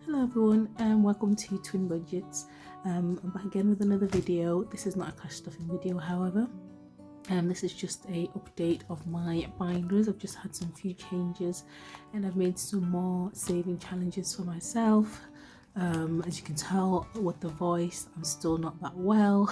Hello everyone and welcome to Twin Budgets. I'm back again with another video. This is not a cash stuffing video, however. This is just a update of my binders. I've just had some few changes and I've made some more saving challenges for myself. As you can tell with the voice, I'm still not that well.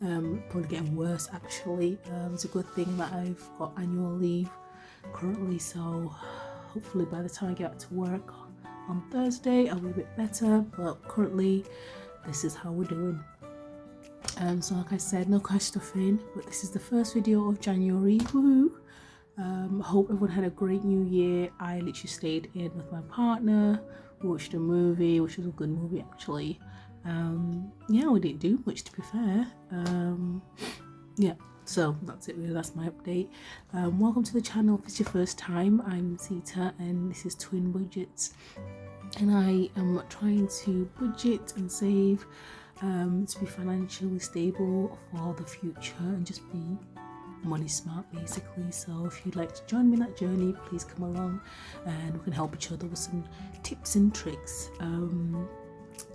Probably getting worse actually. It's a good thing that I've got annual leave currently, so hopefully by the time I get back to work on Thursday I'll be a bit better, but currently this is how we're doing. So like I said, no cash stuffing, but this is the first video of January. Woohoo! Hope everyone had a great new year. I literally stayed in with my partner, we watched a movie, which was a good movie actually. Yeah, we didn't do much to be fair. Yeah, so that's it really, that's my update. Welcome to the channel. If it's your first time, I'm Sita and this is Twin Budgets, and I am trying to budget and save to be financially stable for the future and just be money smart basically. So if you'd like to join me in that journey, please come along and we can help each other with some tips and tricks.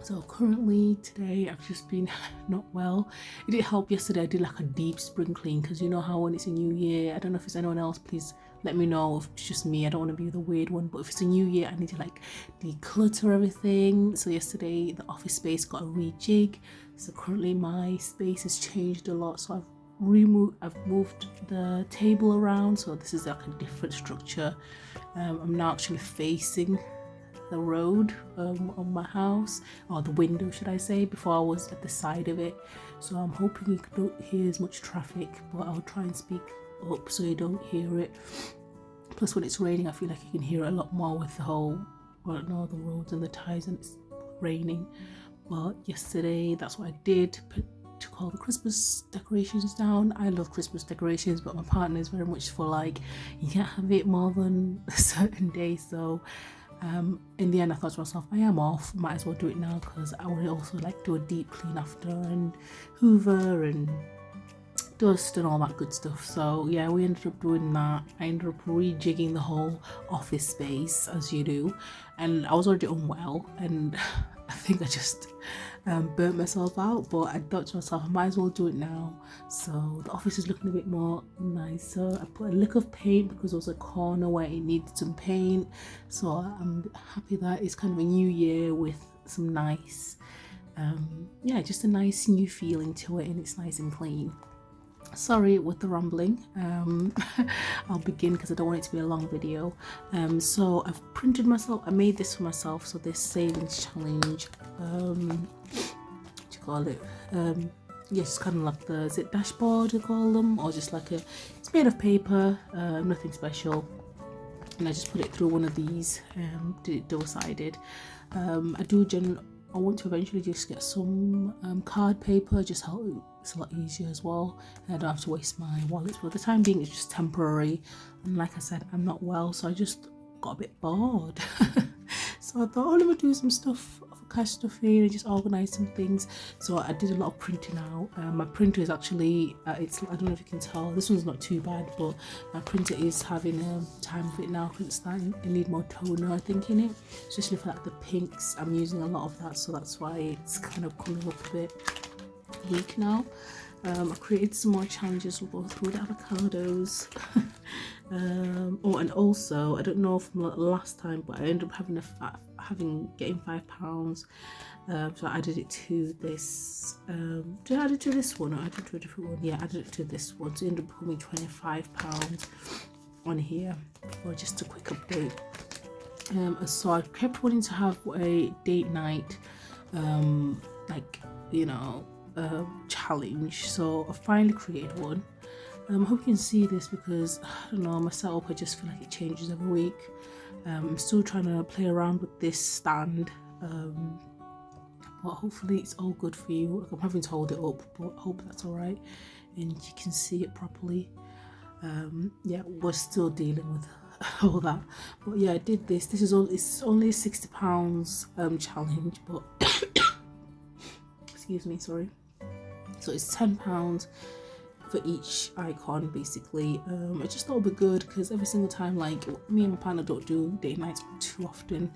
So currently today I've just been not well. It didn't help yesterday. I did like a deep spring clean because you know how when it's a new year, I don't know if it's anyone else, please let me know if it's just me. I don't want to be the weird one, but if it's a new year I need to like declutter everything. So yesterday the office space got a rejig, so currently my space has changed a lot. So I've moved the table around, so this is like a different structure. I'm now actually facing the road on my house, or the window should I say. Before I was at the side of it, so I'm hoping you don't hear as much traffic, but I'll try and speak up so you don't hear it. Plus when it's raining I feel like you can hear it a lot more with the whole, well, no, the roads and the tires and it's raining. But yesterday that's what I did, took all the Christmas decorations down. I love Christmas decorations, but my partner is very much for like, you can't have it more than a certain day. So in the end I thought to myself, I am off, might as well do it now, because I would also like do a deep clean after and hoover and dust and all that good stuff. So yeah, we ended up doing that. I ended up rejigging the whole office space as you do, and I was already unwell and I think I just burnt myself out, but I thought to myself I might as well do it now. So the office is looking a bit more nicer. I put a lick of paint because there was a corner where it needed some paint, so I'm happy that it's kind of a new year with some nice yeah, just a nice new feeling to it, and it's nice and clean. Sorry with the rambling. I'll begin because I don't want it to be a long video. So I've printed myself, I made this for myself, so this savings challenge, what do you call it, yeah, it's kind of like the, is it dashboard you call them, or just like a, it's made of paper, nothing special, and I just put it through one of these, did it double-sided. I want to eventually just get some card paper, just how it's a lot easier as well, and I don't have to waste my wallet. But the time being it's just temporary, and like I said, I'm not well, so I just got a bit bored. So I thought, oh, let me do some stuff for cash stuffing and just organize some things. So I did a lot of printing out. My printer is actually it's, I don't know if you can tell, this one's not too bad, but my printer is having time of it now because it's starting to need more toner I think in it, especially for like the pinks. I'm using a lot of that, so that's why it's kind of coming up a bit weak now. I created some more challenges. We'll go through the avocados. Oh, and also I don't know from last time, but I ended up getting £5. So I added it to this. Did I add it to this one or I added it to a different one? Yeah, I added it to this one, so it ended up coming £25 on here. Or just a quick update. So I kept wanting to have a date night, like, you know, challenge, so I finally created one. I hope you can see this because I don't know, my setup, I just feel like it changes every week. I'm still trying to play around with this stand, but hopefully it's all good for you. Like, I'm having to hold it up, but I hope that's all right and you can see it properly. Yeah, we're still dealing with all that, but yeah, I did this. This is all, it's only a £60 challenge, but excuse me, sorry. So it's £10 for each icon basically. I just thought it would be good because every single time, like, me and my partner don't do date nights too often,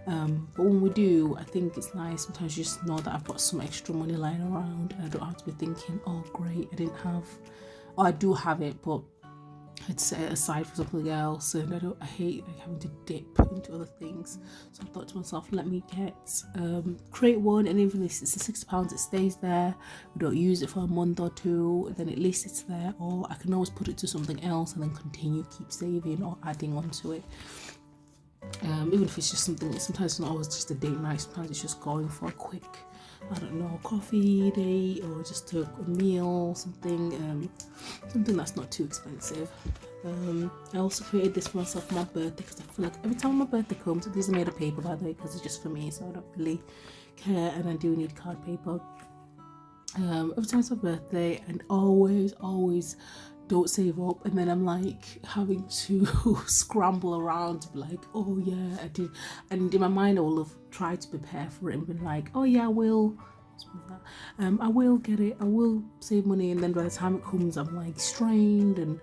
but when we do, I think it's nice sometimes you just know that I've got some extra money lying around and I don't have to be thinking, oh great, I didn't have, or I do have it but I'd set it aside for something else, and I hate like having to dip into other things. So I thought to myself, let me create one, and even if it's £60, it stays there. We don't use it for a month or two, then at least it's there, or I can always put it to something else and then keep saving or adding onto it. Even if it's just something, sometimes it's not always just a date night, sometimes it's just going for a quick, I don't know, coffee date or just a meal, something that's not too expensive. I also created this for myself for my birthday because I feel like every time my birthday comes, these are made of paper by the way because it's just for me, so I don't really care, and I do need card paper. Every time it's my birthday, and always don't save up, and then I'm like having to scramble around to be like, oh yeah, I did, and in my mind I will have tried to prepare for it and been like, oh yeah, I will get it, I will save money, and then by the time it comes I'm like strained, and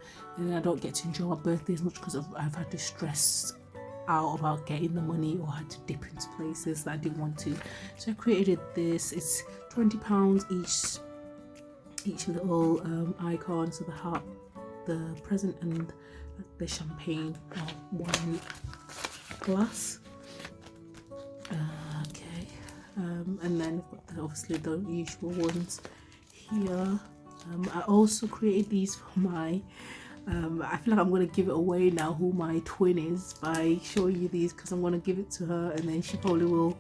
I don't get to enjoy my birthday as much because I've had to stress out about getting the money or had to dip into places that I didn't want to. So I created this. It's £20 each little icon, so the heart, the present, and the champagne or wine glass. Okay, and then I've got obviously the usual ones here. I also created these for my I feel like I'm going to give it away now who my twin is by showing you these, because I'm going to give it to her and then she probably will,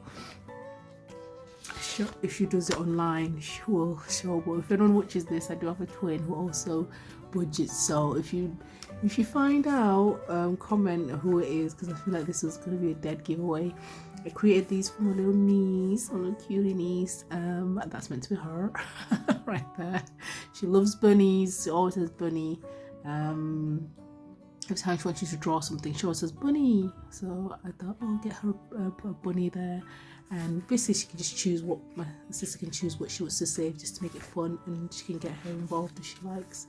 if she does it online, she will show. But if anyone watches this, I do have a twin who also budgets, so if you find out, comment who it is, because I feel like this is going to be a dead giveaway. I created these for my little niece, my little cutie niece. That's meant to be her right there. She loves bunnies, she always says bunny. Every time she wants you to draw something, she always says bunny, so I thought, oh, I'll get her a bunny there. And basically she can just choose what, my sister can choose what she wants to save just to make it fun, and she can get her involved if she likes.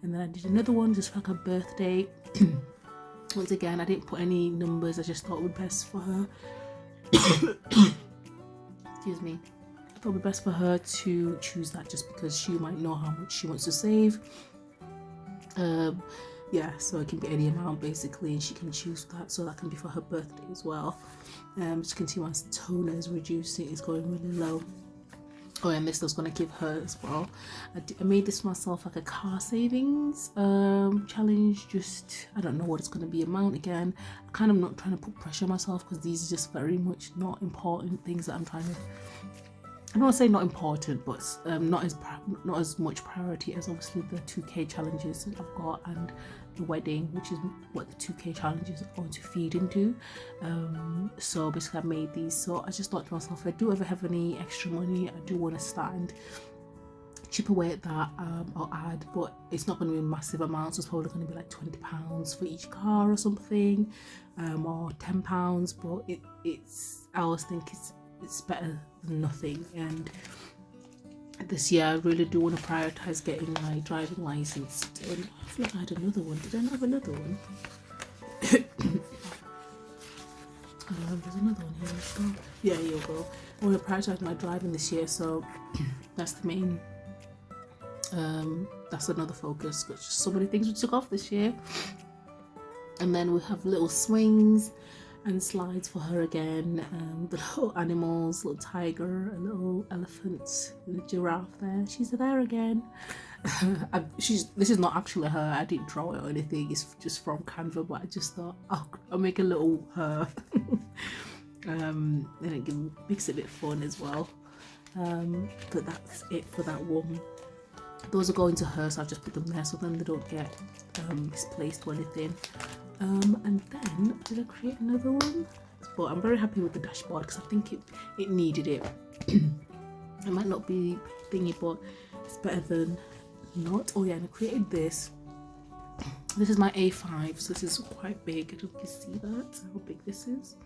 And then I did another one just for like her birthday. Once again, I didn't put any numbers, I just thought it would be best for her excuse me, I thought it would be best for her to choose that just because she might know how much she wants to save. Yeah, so it can be any amount basically, and she can choose that, so that can be for her birthday as well. Just continue, my toner is reducing, it's going really low. Oh, and this I was going to give her as well. I made this for myself like a car savings challenge. Just, I don't know what it's going to be amount again. I'm kind of not trying to put pressure on myself because these are just very much not important things that I'm trying to, I don't want to say not important, but not as much priority as obviously the 2K challenges that I've got and the wedding, which is what the 2K challenges are going to feed into. So basically I made these, so I just thought to myself, if I do ever have any extra money, I do want to start and chip away at that, or add, but it's not going to be massive amounts. It's probably going to be like £20 for each car or something, or £10, but it's, I always think it's better than nothing. And this year I really do want to prioritize getting my driving license. And I feel like I had another one. Did I not have another one? There's another one here. Let's go. Yeah, here you go. I want to prioritize my driving this year, so that's the main. That's another focus. But just so many things we took off this year. And then we have little swings and slides for her again, the little animals, little tiger, a little elephant, and a giraffe there. She's there again. This is not actually her, I didn't draw it or anything, it's just from Canva, but I just thought I'll make a little her. And it makes it a bit fun as well. But that's it for that one. Those are going to her, so I've just put them there so then they don't get misplaced or anything. And then did I create another one? But I'm very happy with the dashboard because I think it needed it. It might not be thingy, but it's better than not. Oh yeah, and I created this. This is my A5, so this is quite big. I don't know if you can see that, how big this is.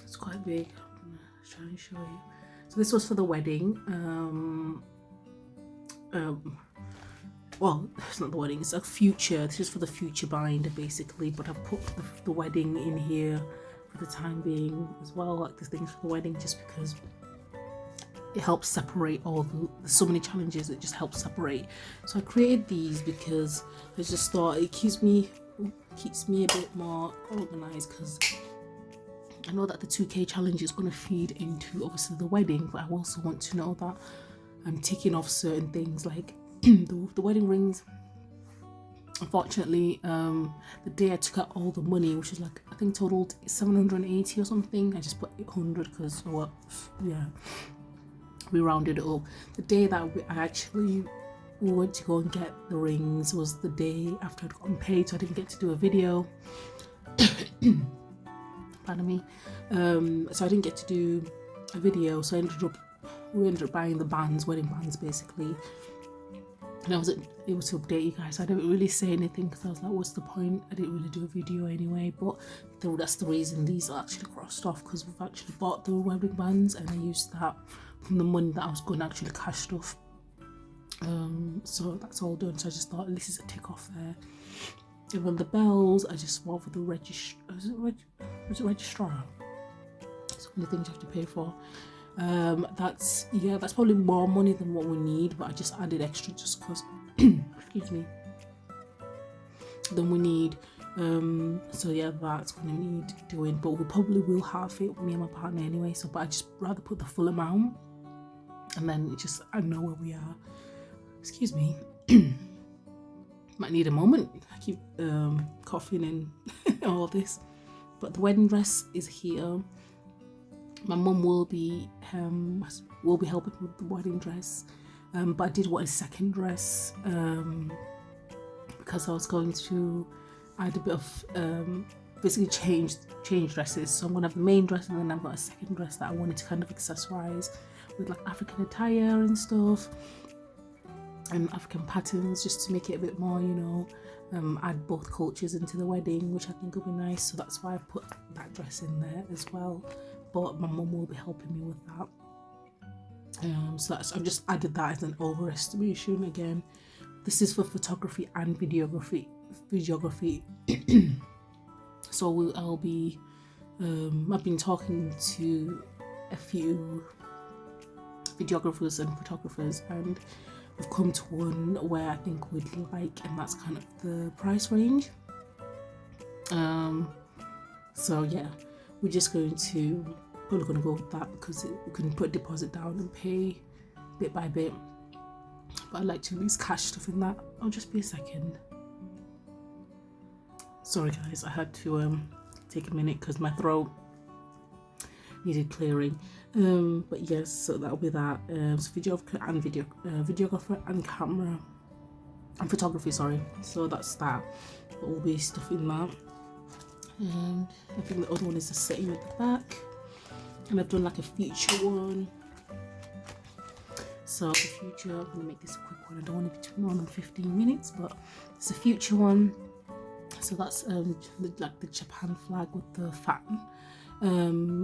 It's quite big. I'm gonna try and show you. So this was for the wedding. well, it's not the wedding, it's a future, this is for the future binder basically, but I've put the wedding in here for the time being as well, like the things for the wedding, just because it helps separate all there's so many challenges, it just helps separate. So I created these because I just thought it keeps me a bit more organized, because I know that the 2K challenge is going to feed into obviously the wedding, but I also want to know that I'm ticking off certain things like the wedding rings. Unfortunately, the day I took out all the money, which is like, I think totaled 780 or something, I just put 800 because, well, yeah, we rounded it up. The day that we went to go and get the rings was the day after I'd gotten paid, so I didn't get to do a video. Pardon me. So I didn't get to do a video, so we ended up buying the bands, wedding bands basically, and I wasn't able to update you guys. I didn't really say anything because I was like, what's the point? I didn't really do a video anyway, but that's the reason these are actually crossed off, because we've actually bought the wedding bands and I used that from the money that I was going to actually cash stuff. So that's all done, so I just thought at least it's a tick off there. And then the bells, I just bought for the registrar. So many things you have to pay for. That's probably more money than what we need, but I just added extra just because excuse me, than we need. So yeah, that's gonna need doing, but we probably will have it, me and my partner anyway, so but I just rather put the full amount, and then I know where we are. Excuse me. Might need a moment, I keep coughing and all this. But the wedding dress is here. My mum will be helping with the wedding dress, but I did want a second dress because I was going to add a bit of basically change dresses. So I'm gonna have the main dress, and then I've got a second dress that I wanted to kind of accessorize with like African attire and stuff, and African patterns, just to make it a bit more, you know, add both cultures into the wedding, which I think will be nice. So that's why I put that dress in there as well, but my mum will be helping me with that. So I've just added that as an overestimation. Again, this is for photography and videography. So I'll be I've been talking to a few videographers and photographers, and we've come to one where I think we'd like, and that's kind of the price range. So yeah, we're just probably going to go with that, because we can put a deposit down and pay bit by bit, but I'd like to at least cash stuff in that. I'll just be a second. Sorry guys, I had to take a minute because my throat needed clearing. But yes, so that'll be that. So videographer and camera and photography, sorry. So that's that. But we'll be stuff in that. And I think the other one is the same at the back. And I've done like a future one. So the future, I'm gonna make this a quick one. I don't want it to be more than 15 minutes, but it's a future one. So that's like the Japan flag with the fan.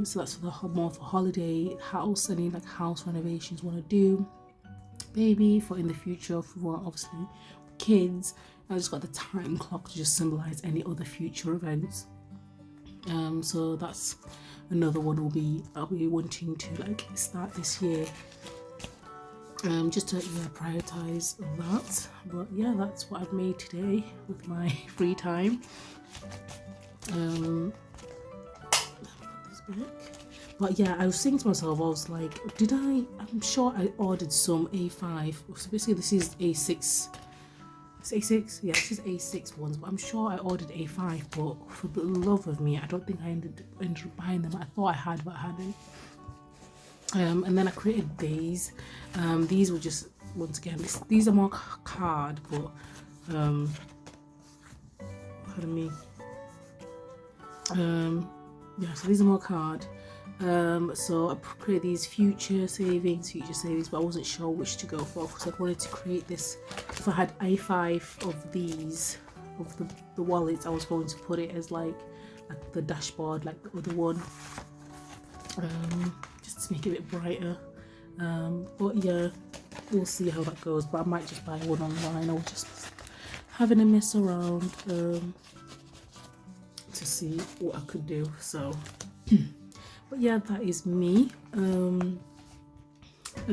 So that's for more for holiday house, any like house renovations want to do, baby, for in the future, if we want obviously kids. I just got the time clock to just symbolize any other future events. So that's another one I'll be wanting to like start this year, just to prioritize that. But yeah, that's what I've made today with my free time. But yeah, I was thinking to myself, I was like, I'm sure I ordered some A5, so basically this is A6, it's A6, yeah, this is A6 ones, but I'm sure I ordered A5, but for the love of me, I don't think I ended up buying them. I thought I had, but I hadn't. And then I created these. These were just, once again, these are more card, but pardon me. Yeah, so these are more card. So I created these future savings, but I wasn't sure which to go for, because I wanted to create this. If I had A5 of these, of the wallets, I was going to put it as like the dashboard, like the other one, just to make it a bit brighter. But yeah, we'll see how that goes, but I might just buy one online or just having a mess around to see what I could do. So but yeah, that is me. I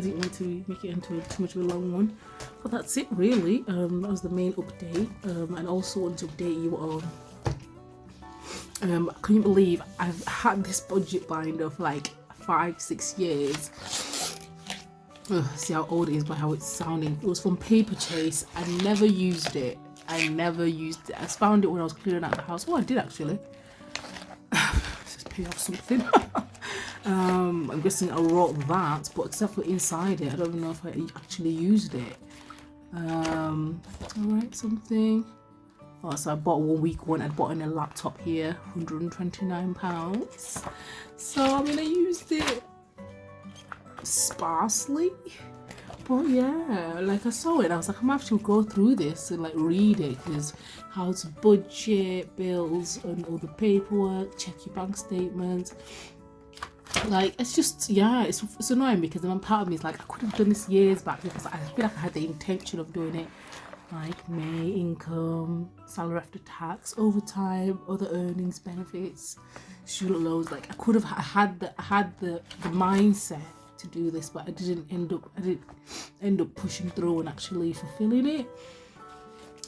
didn't want to make it into too much of a long one, but that's it really. That was the main update, and also want to update you on I couldn't believe I've had this budget binder for like 5-6 years. See how old it is by how it's sounding. It was from Paper Chase. I never used it. I just found it when I was clearing out the house. Oh, I did actually. Just pay off something. I'm guessing I wrote that, but except for inside it, I don't know if I actually used it. I'll write something. Oh, so I bought 1 week one. I bought in a laptop here, £129. So I mean, I used it sparsely, but yeah, like I saw it, I was like, I'm gonna have to go through this and like read it, because how to budget, bills and all the paperwork, check your bank statements. Like, it's just, yeah, it's annoying, because then part of me is like, I could have done this years back, because I feel like I had the intention of doing it. Like May income, salary after tax, overtime, other earnings, benefits, student loans. Like I could have had the mindset to do this, but I didn't end up pushing through and actually fulfilling it.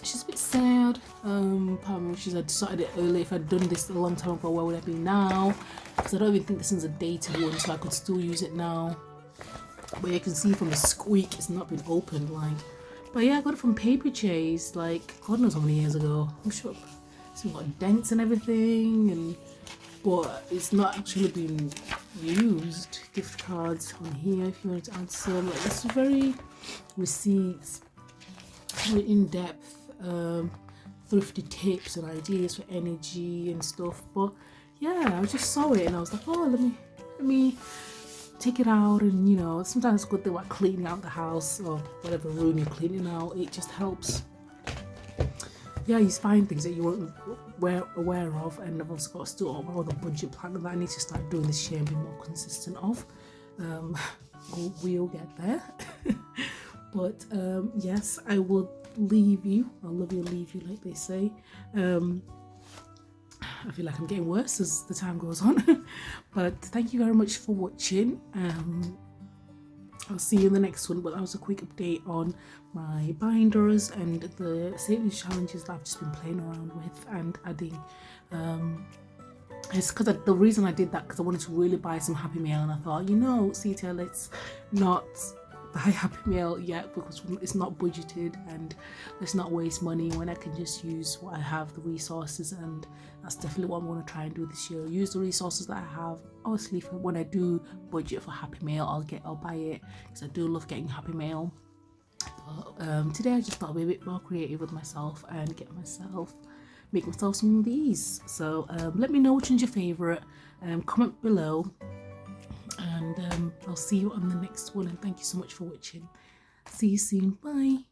It's just a bit sad. Part of me wishes I'd started it early. If I'd done this a long time ago, where would I be now? Because I don't even think this one's a dated one, so I could still use it now. But you can see from the squeak, it's not been opened. Like, but yeah, I got it from Paper Chase, like God knows how many years ago. I'm sure it's got dents and everything, but it's not actually been used. Gift cards on here if you want to add some. Like, it's very receipts, very in-depth, thrifty tips and ideas for energy and stuff. But yeah, I just saw it and I was like, oh, let me take it out. And you know, sometimes it's good thing about cleaning out the house or whatever room you're cleaning out. It just helps. Yeah, you find things that you weren't aware of, and I've also got still all the budget planner that I need to start doing this year and be more consistent of. We'll get there. But yes, I will leave you. I'll love you, leave you, like they say. I feel like I'm getting worse as the time goes on. But thank you very much for watching. I'll see you in the next one. But that was a quick update on my binders and the savings challenges that I've just been playing around with and adding. It's because the reason I did that, because I wanted to really buy some Happy Meal, and I thought, you know, Sita, let's not buy Happy Meal yet, because it's not budgeted, and let's not waste money when I can just use what I have, the resources. And that's definitely what I'm going to try and do this year. Use the resources that I have. Obviously, when I do budget for Happy Meal, I'll buy it, because I do love getting Happy Meal. But today I just thought I'd be a bit more creative with myself and make myself some of these. So let me know which one's your favourite. Comment below, and I'll see you on the next one. And thank you so much for watching. See you soon. Bye.